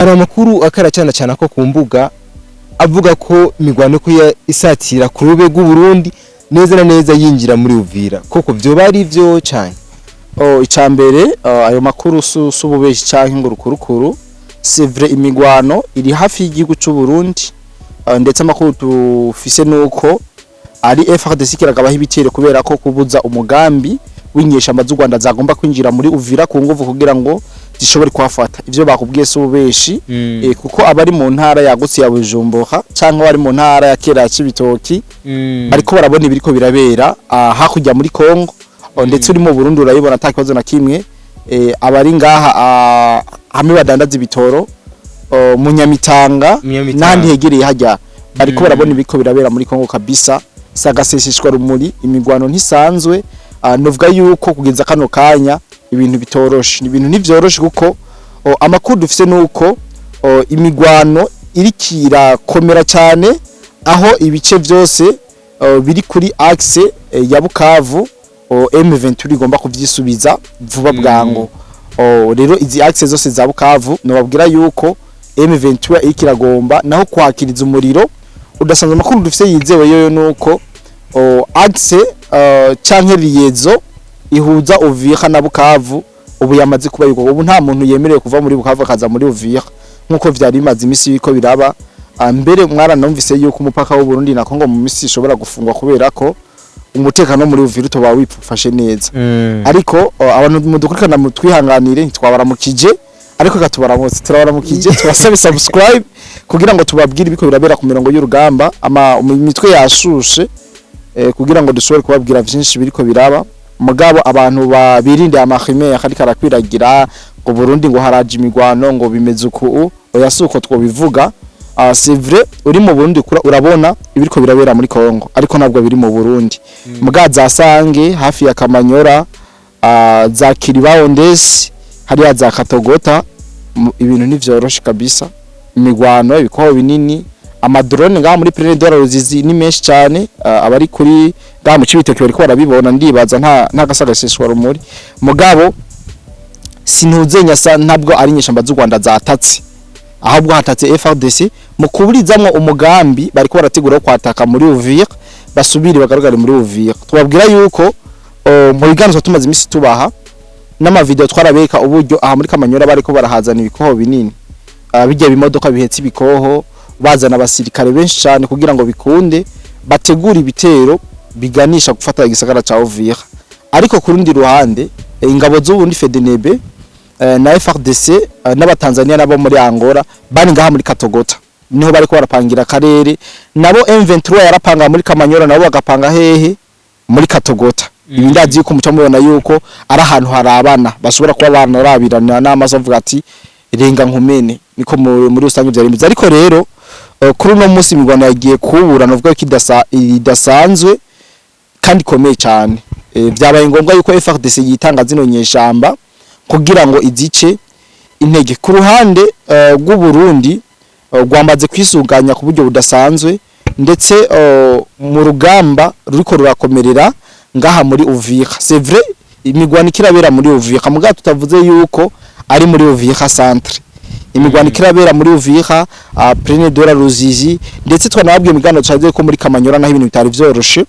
Hari amakuru akaracana cyane ko ku mbuga avuga ko imigwano ko isatira ku rube rw'u Burundi neza na neza yinjira muri Uvira koko byo bari byo cyane. Icambere ayo makuru sububeshi canke ngo rukurukuru c'est vrai imigwano iri hafi y'igihugu cy'u Burundi ndetse amakuru tufise nuko ari FARDC kiragabaho ibitero kubera ko kubuza umugambi w'inyeshamba z'u Rwanda zagomba kwinjira muri Uvira ku nguvu kugira ngo zishobore kwafata ivyo bakubwiye sububeshi kuko abari mu ntara yagutse ya Bujumbura canke bari mu ntara ya Kera Cibitoki ariko barabona ibiriko birabera hakurya muri Kongo ndetse uri mu Burundi urayibona atakibazo na kimwe abari ngaha hamwe badandaza ibitoro mu Nyamitanga nandi hegereye hajya bariko barabona ibiriko birabera muri Kongo kabisa sagaseseshwa rumuri imigwano ntisanzwe novuga yuko kugeza kano kanya ibintu bitoroshe ibintu ntivyoroshe kuko amakuru dufise nuko imigwano irikira komera cyane aho ibice byose biri kuri axe ya Bukavu M23 igomba kuvyisubiza vuba bwango rero izi axe zose za Bukavu nobabwira yuko M23 ikiragomba naho kwakiriza umuriro udasanzwe amakuru dufise yizewe yoyo nuko axe canke riyezo ihuza Uvira na Bukavu ubu yamaze kuba yuko ubu nta muntu yemerewe kuva muri Bukavu akaza muri Uvira nkuko vyari bimaze imisi biko biraba mbere mwaranumvise yuko umupaka w'u Burundi na Kongo mu misi ishobora gufungwa kubera ko umutekano muri Uvira utoba wipfashe neza ariko abantu mudukurikana mu twihanganire ntitwabaramukije ariko gatubaramutse turabaramukije tubasabe subscribe kugira ngo tubabwire ibiko birabera ku mirongo y'urugamba imitwe yashushe kugira ngo dushobore kubabwira byinshi biriko biraba mugabo abantu babirinde amahime yakari karakwiragira ngo Burundi ngo haraje imigwano ngo bimeze uko oyasuko twobivuga c'est vrai uri mu Burundi urabona ibiriko birabera muri Kongo ariko nabwo biri mu Burundi mugaza asange hafi ya Kamanyora za Kiribao ndesi hari za Katogota ibintu nivyoroshe kabisa imigwano ibikoho binini amadrone ngaha muri Plaine de la Ruzizi ni menshi cyane abari kuri ngaha mu Cibitoke bariko barabibona ndibaza nta gasagaseshwa rumuri mugabo sinuzenya ntabwo ari nyeshamba z'u Rwanda zatatse ahubwo hatatse FARDC mu kuburizamwo umugambi bariko barategura kwataka muri Uvira basubire bagaragare muri Uvira tubabwira yuko mu biganiro tumaze imisi tubaha n'ama video twarabeka uburyo aha muri Kamanyora bariko barahazana ibikoho binini bijya bimodoka bihetse ibikoho bazana abasirikare benshi cyane kugira ngo bikunde bategura ibitero biganisha gufata igisagara ca Uvira ariko kurundi ruhande ingabo z'ubundi FDNB na FARDC n'abatanzania nabo muri Angola bari ngaha muri Katogota niho bariko barapangira karere nabo M23 yarapanga muri Kamanyora nabo bagapanga hehe muri Katogota ibindazi yuko muca mubona yuko ari ahantu harabana bashobora kuba banarabirana n'amaso avuga ati renga nkumene niko muri rusange byari ariko rero kuri no munsi imigwano yagiye kubura novuga ko idasanzwe kandi komeye cyane byabaye ngombwa yuko FARDC yitanga zino nyeshamba kugira ngo izice intege ku ruhande rw'u Burundi rwamaze kwisuganya ku buryo budasanzwe ndetse mu rugamba ruriko rurakomerera ngaha muri Uvira c'est vrai imigwano kirabera muri Uvira muga tutavuze yuko ari muri Uvira centre imigwano kirabera muri Uvira Plaine de la Ruzizi ndetse twanababwiye imigwano cyaje ko muri Kamanyora naho ibintu bitari vyoroshe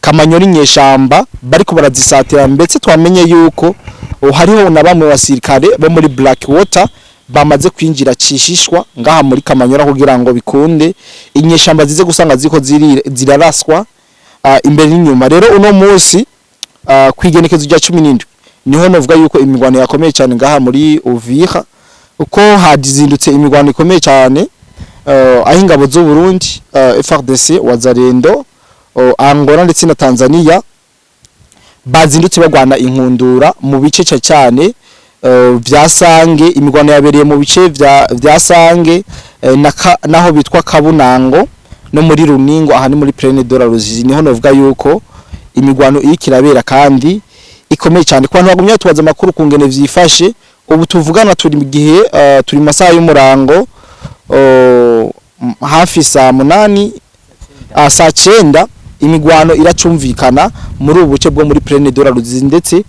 Kamanyora inyeshamba bariko barazisatira ndetse twamenye yuko hariho na bamwe basirikare bo muri Blackwater bamaze kwinjira cishishwa ngaha muri Kamanyora kugira ngo bikunde inyeshamba zize gusanga ziko ziraraswa imbere n'inyuma rero uno munsi kwigenekezo rya 17 niho novuga yuko imigwano yakomeye cyane ngaha muri Uvira uko hadizindutse imigwano ikomeye cyane aho ingabo z'u Burundi FARDC Wazalendo Angola ndetse na Tanzania bazindutse bagwana inkundura mu bice cyane vyasange imigwano yabereye mu bice vyasange naho bitwa Kabunango no muri Runingo aha ni muri Plaine de la Ruzizi niho novuga yuko imigwano ikirabera kandi ikomeye cyane kwa ntagumya tubaza makuru kungene vyifashe ubu tuvugana turi mu gihe turi masaha y'umurango hafi saa 8 saa 9 imigwano iracumvikana muri ubuce bwo muri Plaine de la Ruzizi ndetse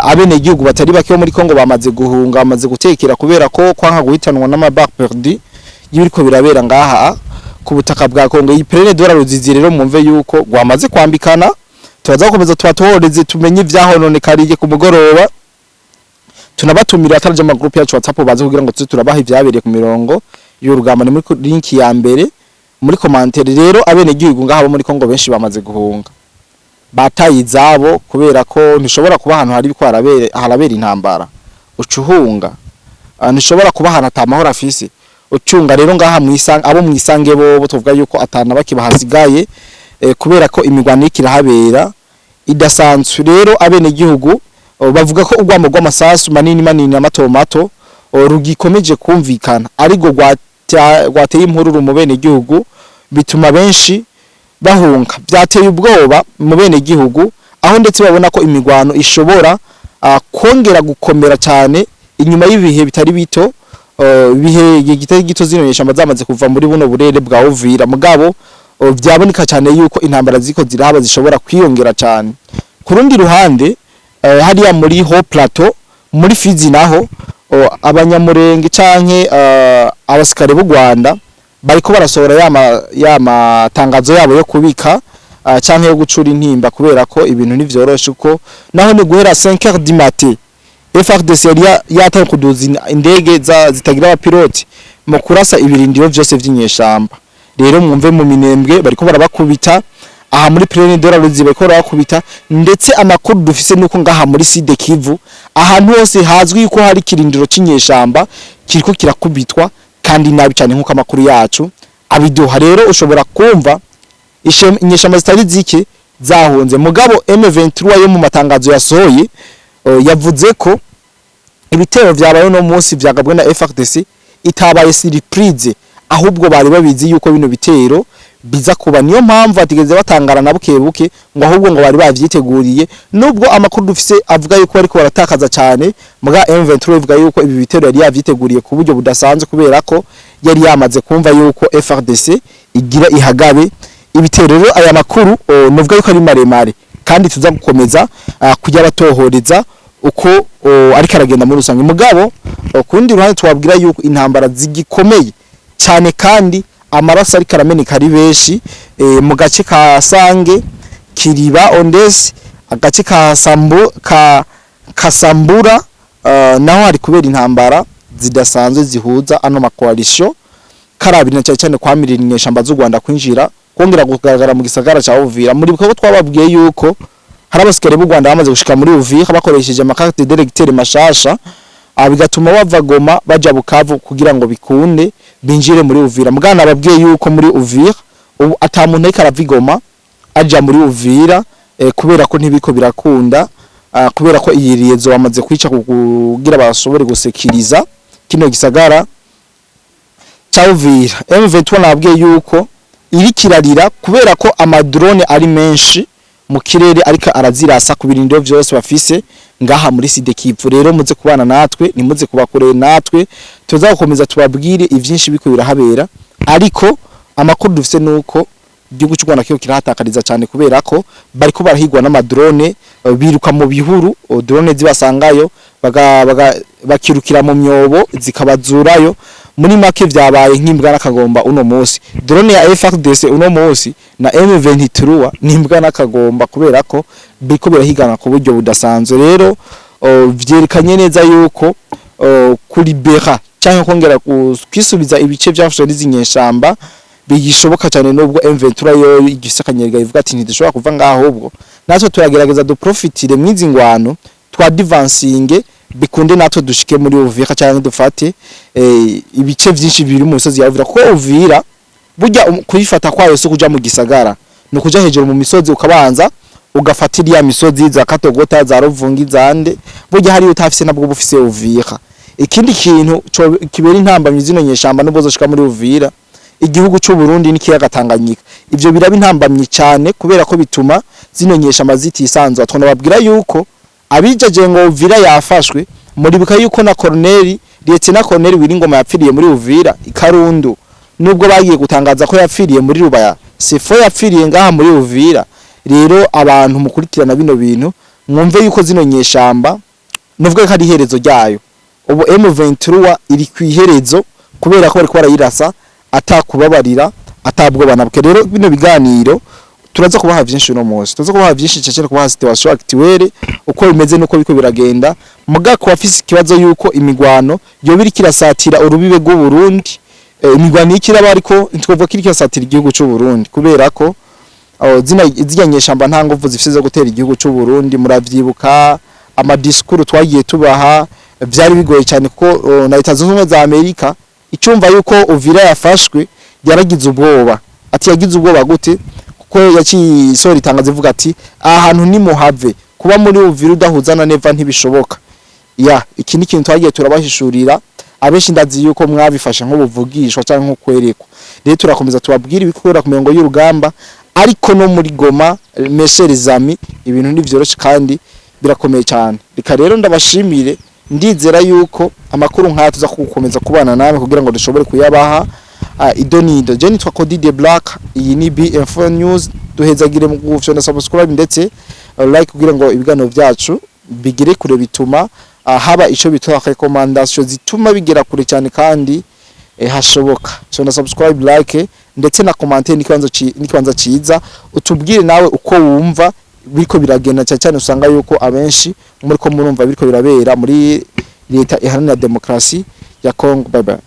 abene igihugu batari bake bo muri Kongo bamaze guhunga, bamaze gutekera kubera ko kwanka guhitanwa n'amabac perdu y'ibiriko birabera ngaha ku butaka bwa Kongo. Iyi Plaine de la Ruzizi rero mumve yuko gwamaze kwambikana, turaza gukomeza tubatohoreze tumenye ivyahononekariye ku mugoroba. Tunabatumira ataraje ama group yacu WhatsApp baze kugira ngo turabaha ivyabereye ku mirongo y'urugamba, ni muri link ya mbere muri commentaire. Rero abene igihugu ngaha bo muri Kongo benshi bamaze guhunga, bataye izabo kubera ko ntishobora kuba ahantu hari harabera intambara ucuhunga, ntishobora kuba ahantu atamahoro afise ucunga. Rero ngaha abo mwisange bo tuvuga yuko atana bakibahasigaye kubera ko imigwano ikirahabera idasanzwe. Rero abene igihugu bavuga ko urwamo rw'amasasu manini manini amatomato rugikomeje kumvikana, ariko rwateye impururu mu bene igihugu bituma benshi bahunga. Byateye ubwoba mu bene igihugu, aho ndetse babona ko imigwano ishobora kongera gukomera cyane inyuma y'ibihe bitari bito, bihe gitari gito zinonyesha amazamaze kuva muri buno burere bwa Uvira. Mugabo byaboneka cyane yuko intambara ziko ziraba zishobora kwiyongera cyane. Ku rundi ruhande hariya muri Haut Plateau muri Fizi naho abanyamurenge canke abasikare b'u Rwanda bariko barasohora ya matangazo yabo yo kubika canke yo gucura intimba kubera ko ibintu nivyoroshe uko naho ni guhera 5h du matin FARDC yatari kuduza indege zitagira abapilote mu kurasa ibirindiro byose vy'inyeshamba. Rero mwumve mu Minembwe bariko barabakubita, aha muri Plaine de la Ruzizi bariko barabakubita, ndetse amakuru dufise nuko ngaha muri Sud Kivu ahantu hose hazwi yuko hari kirindiro c'inyeshamba kiriko kirakubitwa kandi nabi cyane nkuko amakuru yacu abiduha. Rero ushobora kumva inyeshamba zitari zike zahunze. Mugabo M23 yo mu matangazo yasohoye yavuze ko ibitero vyabaye no munsi vyagabwe na FARDC itabaye surprise, ahubwo bari babizi yuko bino bitero biza kuba, niyo mpamvu atigeze batangara na buke ngo ahubwo ngo bari bavyiteguriye. Nubwo amakuru dufise avuga yuko ariko baratakaza cyane, muga M23 ivuga yuko ibi bitero yari yavyiteguriye ku buryo budasanzwe kubera ko yari yamaze kumva yuko FARDC igira ihagabe ibitero. Rero aya makuru nuvuga yuko ari maremare kandi tuza gukomeza kujya batohoreza uko ariko aragenda muri rusange. Mugabo kundi ruhande twabwira yuko intambara zigikomeye cyane kandi amaraso ariko arameneka ari benshi mu gace ka Sange, Kiriba, Ondesi, agace ka Kasambura naho hari kubera intambara zidasanzwe zihuza ano makoalisho karabiri na cyane kwa mirira inyeshamba z'u Rwanda kwinjira kongera kugaragara mu gisagara ca Uvira. Muri biko twababwiye yuko hari abasikare b'u Rwanda bamaze gushika muri Uvira bakoresheje amakarte directeur mashasha, bigatuma bava Goma baja Bukavu kugira ngo bikunde binjire muri Uvira. Mugana ababwiye yuko muri Uvira ubu atamuntu ariko aravigoma aja muri Uvira kubera ko ntibiko birakunda, kubera ko iyiriyezo bamaze kwica kugira bashobore gusekiriza kino gisagara ca Uvira. M23 nabwiye yuko iri kirarira kubera ko amadrone ari menshi mu kirere ariko arazirasa ku birindiro byose bafise ngaha muri Sud Kivu. Rero muze kubana natwe, nimuze kubakore natwe, tuza gukomeza tubabwire ivyinshi biko birahabera, ariko amakuru dufise nuko igihugu cy'u Rwanda kiyo kirahatakariza cyane kubera ko bariko barahigwa n'amadrone biruka mu bihuru, drone zibasangayo bakirukira mu myobo zikabazurayo. Muri make vyabaye nk'imbwa nakagomba uno munsi. Drone ya FARDC uno munsi na M23 n'imbwa nakagomba kubera ko biko birahigana ku buryo budasanzwe. Rero vyerekanye neza yuko kulibera cyangwa kongera kwisubiza ibice byafashwe n'izinyeshamba bigishoboka cyane, nubwo M23 yo igisakanyerega ivuga ati ntidushobora kuva ngaho, ubwo natwe turagerageza do profitire mwizi ngwano twa divansinge bikunde natwe dushike muri Uvira cyangwa dufate ibice byinshi biri mu misozi ya Uvira, kuko Uvira burya kuyifata kwayo so kuja mu gisagara no kuja hejuru mu misozi ukabanza ugafatira ya misozi za Katogota za Ruvungi zande, burya hari utafise nabwo bufise Uvira. Ikindi kintu kibera intambamye zino nyeshamba nubwo zoshika muri Uvira, igihugu cy'u Burundi n'ikiyaga Tanganyika, ivyo biraba intambamye cyane kubera ko bituma zino nyeshamba zitisanzwe. Twonababwira yuko abijaje ngo Uvira yafashwe, muri bika yuko na Colonel Lieutenant Colonel Wiringoma yapfiriye muri Uvira ikarundu, nubwo bagiye gutangaza ko yapfiriye muri Rubaya, sefo yapfiriye ngaha muri Uvira. Rero abantu mukurikirana bino bintu mwumve yuko zino nyeshamba nuvuga ko ari iherezo ryayo. Ubu M23 iri kwiherezo kubera ko bari barayirasa atakubabarira atabwoba nabwe. Rero bino biganiro turaza kubaha byinshi no munsi, tuza kubaha byinshi cyane kubaha situation actuelle uko bimeze nuko biko biragenda. Muga ko afise ikibazo yuko imigwano yo biri kirasatira urubibe rw'u Burundi, imigwano ikiraba ariko ntitwovuga kiri kirasatira igihugu cy'u Burundi kubera ko ziyanyeshamba nta nguvu zifise zo gutera igihugu cy'u Burundi. Muravyibuka amadiskuru twagiye tubaha byari bigoye cyane kuko na Leta Zunze Ubumwe za Amerika icyumva yuko Uvira yafashwe yaragize ubwoba. Ati yagize ubwoba gute? Kuko yacisora itangazo ivuga ati ahantu ni muhave, kuba muri Uvira udahuzana neva ntibishoboka. Iki ni ikintu twagiye turabahishurira, abenshi ndazi yuko mwabifasha nk'ubuvugishwa cyangwa nko kwerekwa. Rero turakomeza tubabwira ibikorera ku mirongo y'urugamba, ariko no muri Goma mesherizami ibintu nivyoroshe kandi birakomeye cyane. Reka rero ndabashimire, ndizera yuko amakuru nk'aya tuza kugukomeza kubana nawe kugira ngo dushobore kuyabaha idonido. Je nitwa Cody the Black, iyi ni BF News. Duhezagire mu gufyona subscribe ndetse like kugira ngo ibiganiro byacu bigire kure, bituma haba ico bitwa recommendation zituma bigera kure cyane kandi hashoboka. So na subscribe, like ndetse na commenter nikibanza ciza, utubwire nawe uko wumva biriko biragenda cyane. Usanga yuko abenshi muri ko murumva biriko birabera muri leta iharanira demokrasi ya Congo. Bye bye.